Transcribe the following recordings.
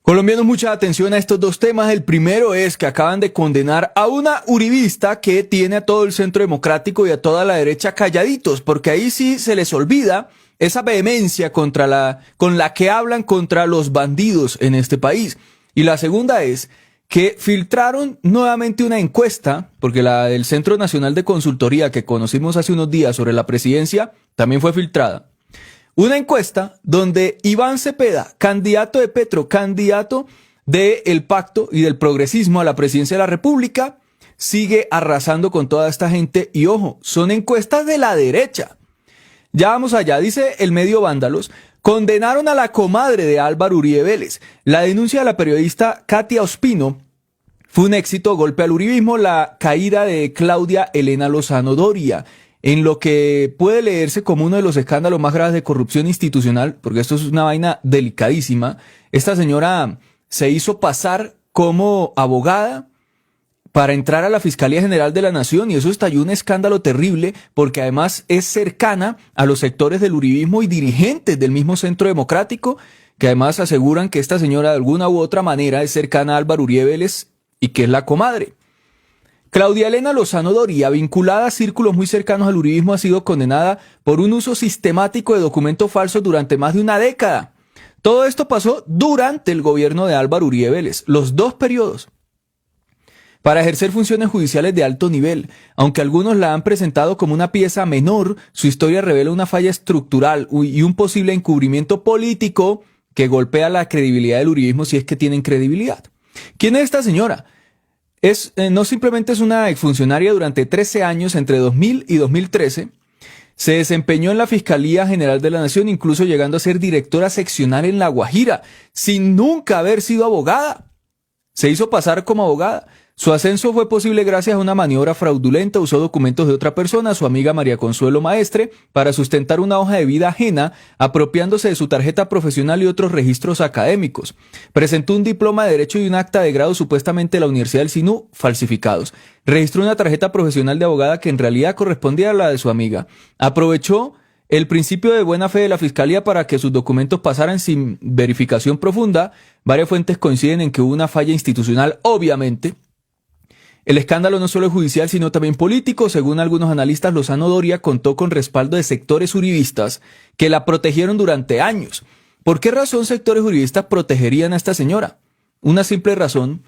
Colombianos, mucha atención a estos dos temas. El primero es que acaban de condenar a una uribista que tiene a todo el Centro Democrático y a toda la derecha calladitos, porque ahí sí se les olvida esa vehemencia con la que hablan contra los bandidos en este país. Y la segunda es que filtraron nuevamente una encuesta, porque la del Centro Nacional de Consultoría que conocimos hace unos días sobre la presidencia también fue filtrada. Una encuesta donde Iván Cepeda, candidato de Petro, candidato del Pacto y del Progresismo a la presidencia de la República, sigue arrasando con toda esta gente. Y ojo, son encuestas de la derecha. Ya vamos allá, dice el medio Vándalos, condenaron a la comadre de Álvaro Uribe Vélez. La denuncia de la periodista Katia Ospino fue un éxito, golpe al uribismo, la caída de Claudia Elena Lozano Doria, en lo que puede leerse como uno de los escándalos más graves de corrupción institucional, porque esto es una vaina delicadísima. Esta señora se hizo pasar como abogada para entrar a la Fiscalía General de la Nación y eso estalló un escándalo terrible porque además es cercana a los sectores del uribismo y dirigentes del mismo Centro Democrático, que además aseguran que esta señora de alguna u otra manera es cercana a Álvaro Uribe Vélez y que es la comadre. Claudia Elena Lozano Doria, vinculada a círculos muy cercanos al uribismo, ha sido condenada por un uso sistemático de documentos falsos durante más de una década. Todo esto pasó durante el gobierno de Álvaro Uribe Vélez, los dos periodos, para ejercer funciones judiciales de alto nivel. Aunque algunos la han presentado como una pieza menor, su historia revela una falla estructural y un posible encubrimiento político que golpea la credibilidad del uribismo si es que tienen credibilidad. ¿Quién es esta señora? No simplemente es una exfuncionaria. Durante 13 años, entre 2000 y 2013, se desempeñó en la Fiscalía General de la Nación, incluso llegando a ser directora seccional en La Guajira, sin nunca haber sido abogada. Se hizo pasar como abogada. Su ascenso fue posible gracias a una maniobra fraudulenta. Usó documentos de otra persona, su amiga María Consuelo Maestre, para sustentar una hoja de vida ajena, apropiándose de su tarjeta profesional y otros registros académicos. Presentó un diploma de Derecho y un acta de grado supuestamente de la Universidad del SINU falsificados. Registró una tarjeta profesional de abogada que en realidad correspondía a la de su amiga. Aprovechó el principio de buena fe de la Fiscalía para que sus documentos pasaran sin verificación profunda. Varias fuentes coinciden en que hubo una falla institucional, obviamente. El escándalo no solo es judicial, sino también político. Según algunos analistas, Lozano Doria contó con respaldo de sectores uribistas que la protegieron durante años. ¿Por qué razón sectores uribistas protegerían a esta señora? Una simple razón,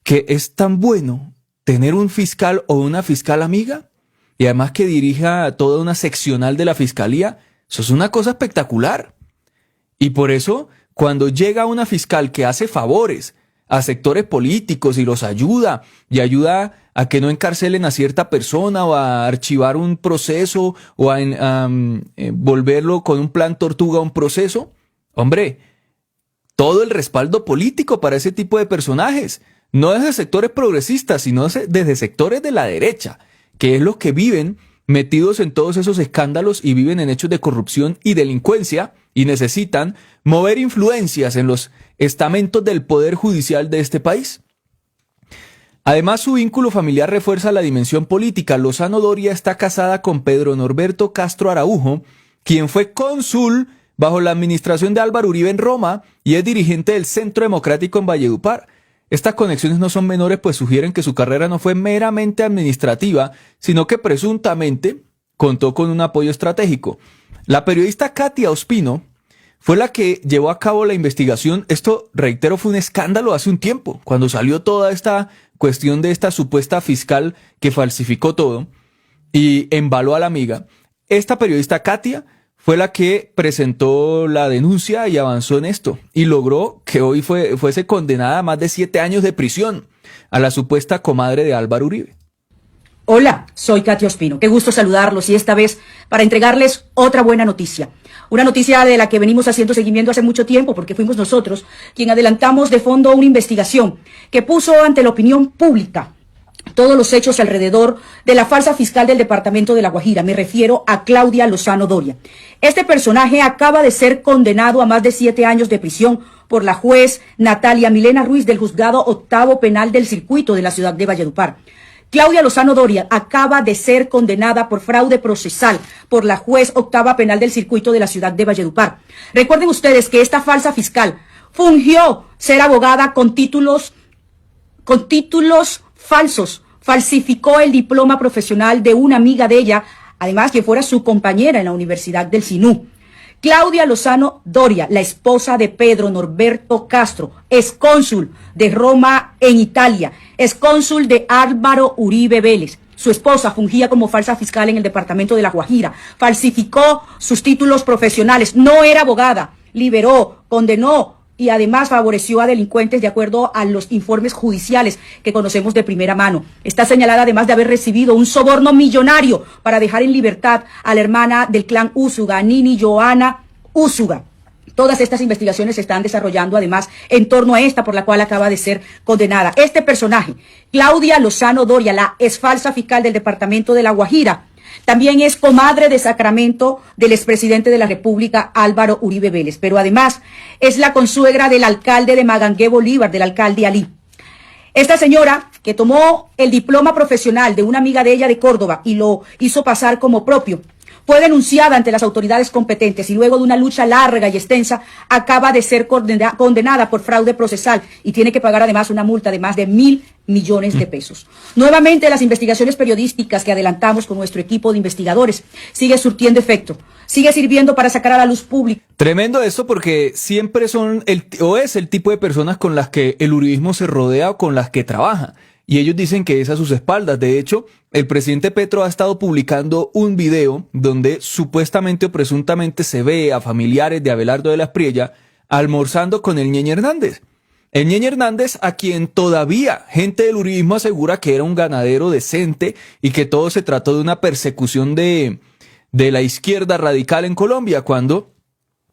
que es tan bueno tener un fiscal o una fiscal amiga y además que dirija toda una seccional de la fiscalía. Eso es una cosa espectacular. Y por eso, cuando llega una fiscal que hace favores a sectores políticos y los ayuda, y ayuda a que no encarcelen a cierta persona o a archivar un proceso o a volverlo con un plan tortuga a un proceso, hombre, todo el respaldo político para ese tipo de personajes, no desde sectores progresistas, sino desde sectores de la derecha, que es los que viven metidos en todos esos escándalos y viven en hechos de corrupción y delincuencia y necesitan mover influencias en los estamentos del poder judicial de este país. Además, su vínculo familiar refuerza la dimensión política. Lozano Doria está casada con Pedro Norberto Castro Araujo, quien fue cónsul bajo la administración de Álvaro Uribe en Roma y es dirigente del Centro Democrático en Valledupar. Estas conexiones no son menores, pues sugieren que su carrera no fue meramente administrativa, sino que presuntamente contó con un apoyo estratégico. La periodista Katia Ospino fue la que llevó a cabo la investigación. Esto, reitero, fue un escándalo hace un tiempo, cuando salió toda esta cuestión de esta supuesta fiscal que falsificó todo y embaló a la amiga. Esta periodista Katia fue la que presentó la denuncia y avanzó en esto y logró que hoy fuese condenada a más de 7 años de prisión a la supuesta comadre de Álvaro Uribe. Hola, soy Katia Ospino. Qué gusto saludarlos y esta vez para entregarles otra buena noticia. Una noticia de la que venimos haciendo seguimiento hace mucho tiempo porque fuimos nosotros quien adelantamos de fondo una investigación que puso ante la opinión pública todos los hechos alrededor de la falsa fiscal del departamento de La Guajira. Me refiero a Claudia Lozano Doria. Este personaje acaba de ser condenado a más de 7 años de prisión por la juez Natalia Milena Ruiz del Juzgado Octavo Penal del Circuito de la ciudad de Valledupar. Claudia Lozano Doria acaba de ser condenada por fraude procesal por la juez octava penal del circuito de la ciudad de Valledupar. Recuerden ustedes que esta falsa fiscal Fungió ser abogada con títulos falsos. Falsificó el diploma profesional de una amiga de ella, además que fuera su compañera en la Universidad del Sinú. Claudia Lozano Doria, la esposa de Pedro Norberto Castro, excónsul de Roma en Italia, excónsul de Álvaro Uribe Vélez. Su esposa fungía como falsa fiscal en el departamento de La Guajira, falsificó sus títulos profesionales, no era abogada, liberó, condenó y además favoreció a delincuentes de acuerdo a los informes judiciales que conocemos de primera mano. Está señalada además de haber recibido un soborno millonario para dejar en libertad a la hermana del clan Úsuga, Nini Joana Úsuga. Todas estas investigaciones se están desarrollando además en torno a esta por la cual acaba de ser condenada. Este personaje, Claudia Lozano Doria, la ex falsa fiscal del departamento de La Guajira, también es comadre de Sacramento del expresidente de la República, Álvaro Uribe Vélez, pero además es la consuegra del alcalde de Magangué, Bolívar, del alcalde Ali. Esta señora, que tomó el diploma profesional de una amiga de ella de Córdoba y lo hizo pasar como propio, fue denunciada ante las autoridades competentes y luego de una lucha larga y extensa acaba de ser condenada por fraude procesal y tiene que pagar además una multa de más de 1.000 millones de pesos. Nuevamente las investigaciones periodísticas que adelantamos con nuestro equipo de investigadores sigue surtiendo efecto, sigue sirviendo para sacar a la luz pública. Tremendo esto porque siempre es el tipo de personas con las que el uribismo se rodea o con las que trabaja. Y ellos dicen que es a sus espaldas. De hecho, el presidente Petro ha estado publicando un video donde supuestamente o presuntamente se ve a familiares de Abelardo de la Espriella almorzando con el Ñeñe Hernández. El Ñeñe Hernández, a quien todavía gente del uribismo asegura que era un ganadero decente y que todo se trató de una persecución de la izquierda radical en Colombia, cuando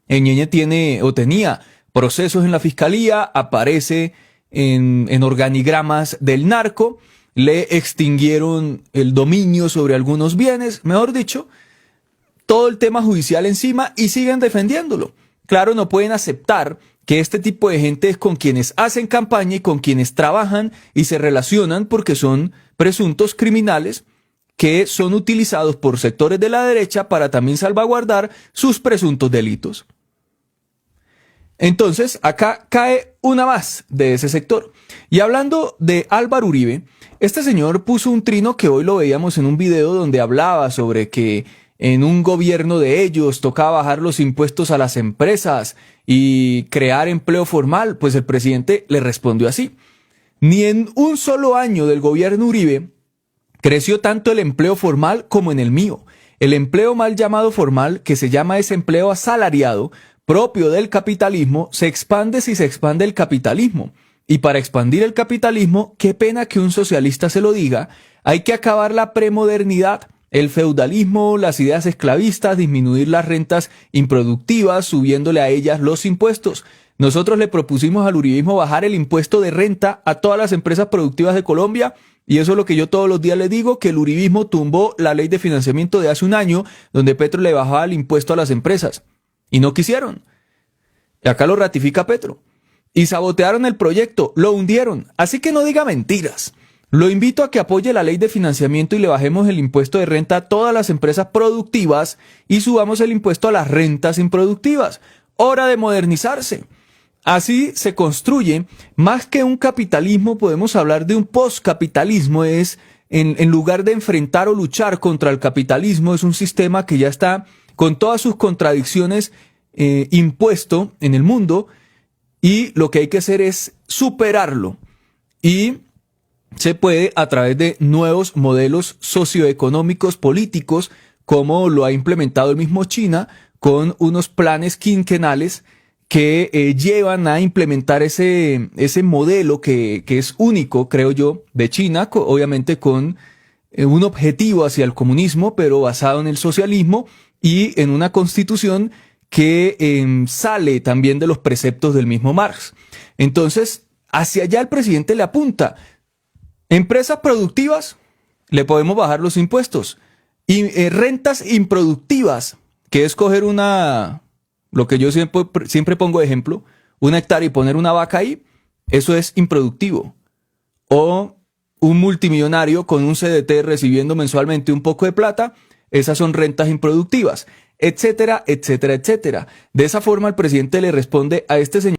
el Ñeñe tenía procesos en la fiscalía, aparece en organigramas del narco, le extinguieron el dominio sobre algunos bienes, mejor dicho, todo el tema judicial encima y siguen defendiéndolo. Claro, no pueden aceptar que este tipo de gente es con quienes hacen campaña y con quienes trabajan y se relacionan porque son presuntos criminales que son utilizados por sectores de la derecha para también salvaguardar sus presuntos delitos. Entonces, acá cae una más de ese sector. Y hablando de Álvaro Uribe, este señor puso un trino que hoy lo veíamos en un video donde hablaba sobre que en un gobierno de ellos tocaba bajar los impuestos a las empresas y crear empleo formal. Pues el presidente le respondió así: ni en un solo año del gobierno Uribe creció tanto el empleo formal como en el mío. El empleo mal llamado formal, que se llama ese empleo asalariado, propio del capitalismo, se expande si se expande el capitalismo. Y para expandir el capitalismo, qué pena que un socialista se lo diga, hay que acabar la premodernidad, el feudalismo, las ideas esclavistas, disminuir las rentas improductivas, subiéndole a ellas los impuestos. Nosotros le propusimos al uribismo bajar el impuesto de renta a todas las empresas productivas de Colombia, y eso es lo que yo todos los días le digo, que el uribismo tumbó la ley de financiamiento de hace un año, donde Petro le bajaba el impuesto a las empresas. Y no quisieron. Y acá lo ratifica Petro. Y sabotearon el proyecto, lo hundieron. Así que no diga mentiras. Lo invito a que apoye la ley de financiamiento y le bajemos el impuesto de renta a todas las empresas productivas y subamos el impuesto a las rentas improductivas. Hora de modernizarse. Así se construye, más que un capitalismo, podemos hablar de un postcapitalismo. En lugar de enfrentar o luchar contra el capitalismo, es un sistema que ya está con todas sus contradicciones impuesto en el mundo, y lo que hay que hacer es superarlo, y se puede a través de nuevos modelos socioeconómicos políticos, como lo ha implementado el mismo China, con unos planes quinquenales que llevan a implementar ese modelo que es único, creo yo, de China, obviamente con un objetivo hacia el comunismo, pero basado en el socialismo y en una constitución que sale también de los preceptos del mismo Marx. Entonces, hacia allá el presidente le apunta. Empresas productivas, le podemos bajar los impuestos. Y rentas improductivas, que es coger lo que yo siempre pongo de ejemplo, una hectárea y poner una vaca ahí, eso es improductivo. O un multimillonario con un CDT recibiendo mensualmente un poco de plata, esas son rentas improductivas, etcétera, etcétera, etcétera. De esa forma el presidente le responde a este señor.